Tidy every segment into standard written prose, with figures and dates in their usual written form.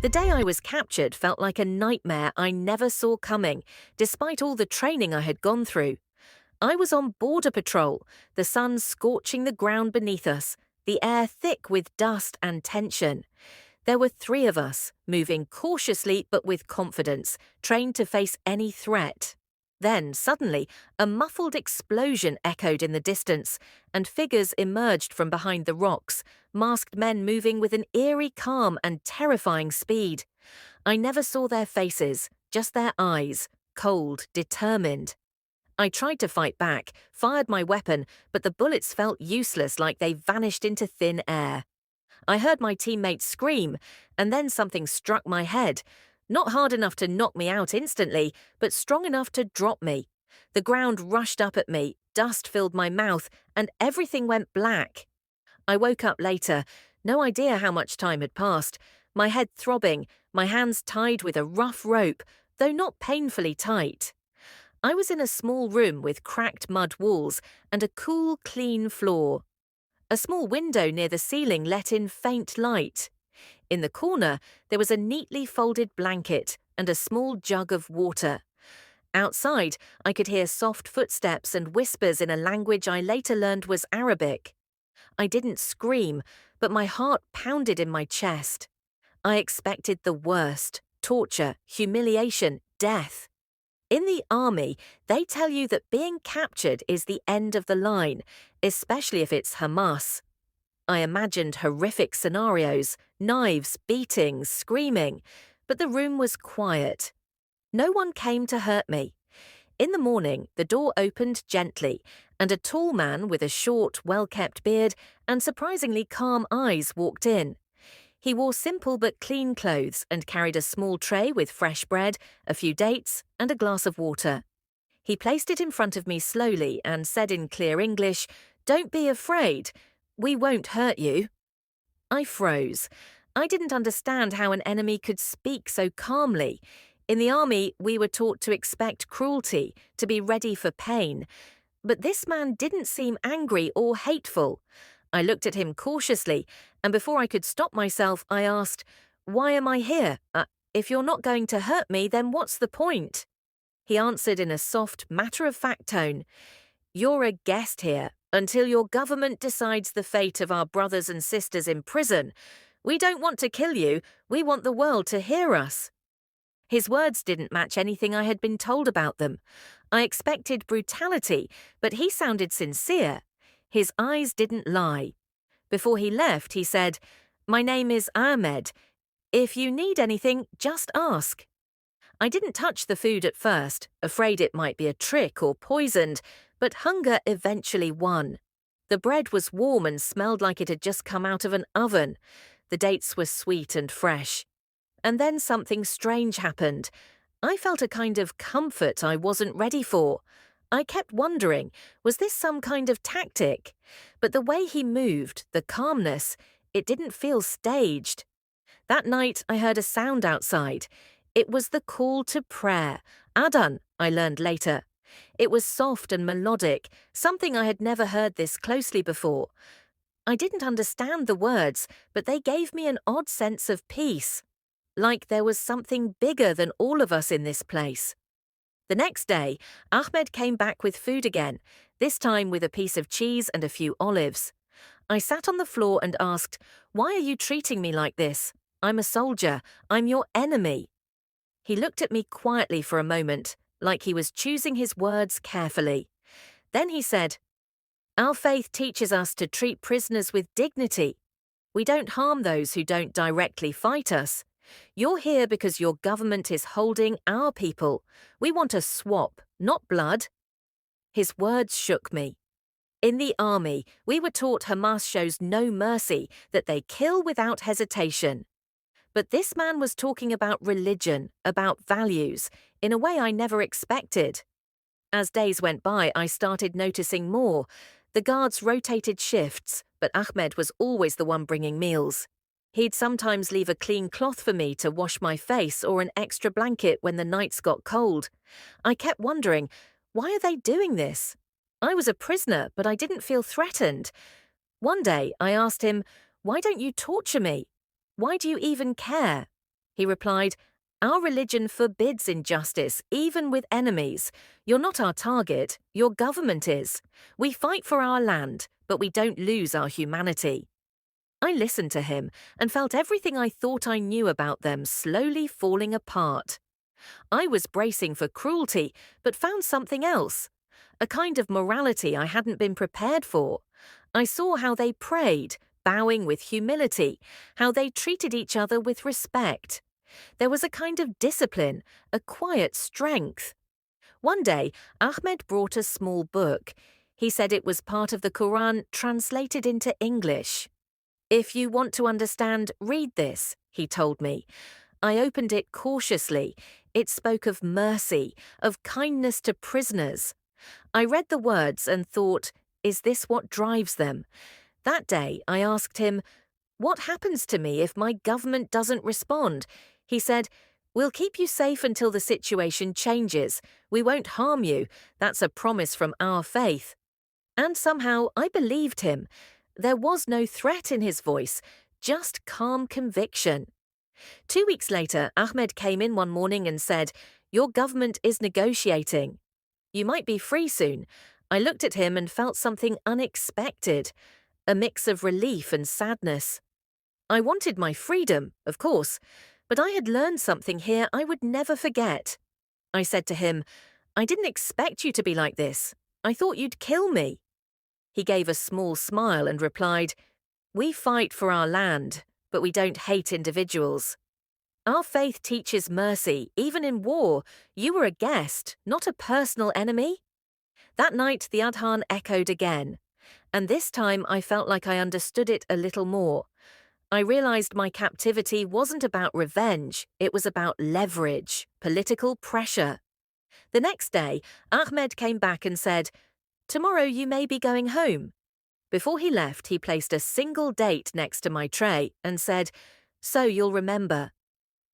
The day I was captured felt like a nightmare I never saw coming, despite all the training I had gone through. I was on border patrol, the sun scorching the ground beneath us, the air thick with dust and tension. There were 3 of us, moving cautiously but with confidence, trained to face any threat. Then, suddenly, a muffled explosion echoed in the distance, and figures emerged from behind the rocks, masked men moving with an eerie calm and terrifying speed. I never saw their faces, just their eyes, cold, determined. I tried to fight back, fired my weapon, but the bullets felt useless, like they vanished into thin air. I heard my teammates scream, and then something struck my head. Not hard enough to knock me out instantly, but strong enough to drop me. The ground rushed up at me, dust filled my mouth, and everything went black. I woke up later, no idea how much time had passed, my head throbbing, my hands tied with a rough rope, though not painfully tight. I was in a small room with cracked mud walls and a cool, clean floor. A small window near the ceiling let in faint light. In the corner, there was a neatly folded blanket and a small jug of water. Outside, I could hear soft footsteps and whispers in a language I later learned was Arabic. I didn't scream, but my heart pounded in my chest. I expected the worst: torture, humiliation, death. In the army, they tell you that being captured is the end of the line, especially if it's Hamas. I imagined horrific scenarios: knives, beatings, screaming, but the room was quiet. No one came to hurt me. In the morning, the door opened gently, and a tall man with a short, well-kept beard and surprisingly calm eyes walked in. He wore simple but clean clothes and carried a small tray with fresh bread, a few dates, and a glass of water. He placed it in front of me slowly and said in clear English, "Don't be afraid. We won't hurt you." I froze. I didn't understand how an enemy could speak so calmly. In the army, we were taught to expect cruelty, to be ready for pain. But this man didn't seem angry or hateful. I looked at him cautiously, and before I could stop myself, I asked, "Why am I here? If you're not going to hurt me, then what's the point?" He answered in a soft, matter-of-fact tone, "You're a guest here until your government decides the fate of our brothers and sisters in prison. We don't want to kill you, we want the world to hear us." His words didn't match anything I had been told about them. I expected brutality, but he sounded sincere. His eyes didn't lie. Before he left, he said, "My name is Ahmed. If you need anything, just ask." I didn't touch the food at first, afraid it might be a trick or poisoned, but hunger eventually won. The bread was warm and smelled like it had just come out of an oven. The dates were sweet and fresh. And then something strange happened. I felt a kind of comfort I wasn't ready for. I kept wondering, was this some kind of tactic? But the way he moved, the calmness, it didn't feel staged. That night, I heard a sound outside. It was the call to prayer. Adhan, I learned later. It was soft and melodic, something I had never heard this closely before. I didn't understand the words, but they gave me an odd sense of peace. Like there was something bigger than all of us in this place. The next day, Ahmed came back with food again, this time with a piece of cheese and a few olives. I sat on the floor and asked, "Why are you treating me like this? I'm a soldier. I'm your enemy." He looked at me quietly for a moment, like he was choosing his words carefully. Then he said, "Our faith teaches us to treat prisoners with dignity. We don't harm those who don't directly fight us. You're here because your government is holding our people. We want a swap, not blood." His words shook me. In the army, we were taught Hamas shows no mercy, that they kill without hesitation. But this man was talking about religion, about values, in a way I never expected. As days went by, I started noticing more. The guards rotated shifts, but Ahmed was always the one bringing meals. He'd sometimes leave a clean cloth for me to wash my face or an extra blanket when the nights got cold. I kept wondering, why are they doing this? I was a prisoner, but I didn't feel threatened. One day, I asked him, "Why don't you torture me? Why do you even care?" He replied, "Our religion forbids injustice, even with enemies. You're not our target, your government is. We fight for our land, but we don't lose our humanity." I listened to him and felt everything I thought I knew about them slowly falling apart. I was bracing for cruelty, but found something else. A kind of morality I hadn't been prepared for. I saw how they prayed, bowing with humility, how they treated each other with respect. There was a kind of discipline, a quiet strength. One day, Ahmed brought a small book. He said it was part of the Quran translated into English. "If you want to understand, read this," he told me. I opened it cautiously. It spoke of mercy, of kindness to prisoners. I read the words and thought, is this what drives them? That day, I asked him, "What happens to me if my government doesn't respond?" He said, "We'll keep you safe until the situation changes. We won't harm you. That's a promise from our faith." And somehow I believed him. There was no threat in his voice, just calm conviction. 2 weeks later, Ahmed came in one morning and said, "Your government is negotiating. You might be free soon." I looked at him and felt something unexpected, a mix of relief and sadness. I wanted my freedom, of course, but I had learned something here I would never forget. I said to him, "I didn't expect you to be like this. I thought you'd kill me." He gave a small smile and replied, "We fight for our land, but we don't hate individuals. Our faith teaches mercy, even in war. You were a guest, not a personal enemy." That night, the Adhan echoed again, and this time I felt like I understood it a little more. I realized my captivity wasn't about revenge, it was about leverage, political pressure. The next day, Ahmed came back and said, "Tomorrow you may be going home." Before he left, he placed a single date next to my tray and said, "So you'll remember."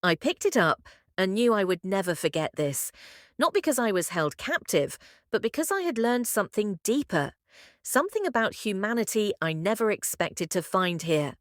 I picked it up and knew I would never forget this, not because I was held captive, but because I had learned something deeper, something about humanity I never expected to find here.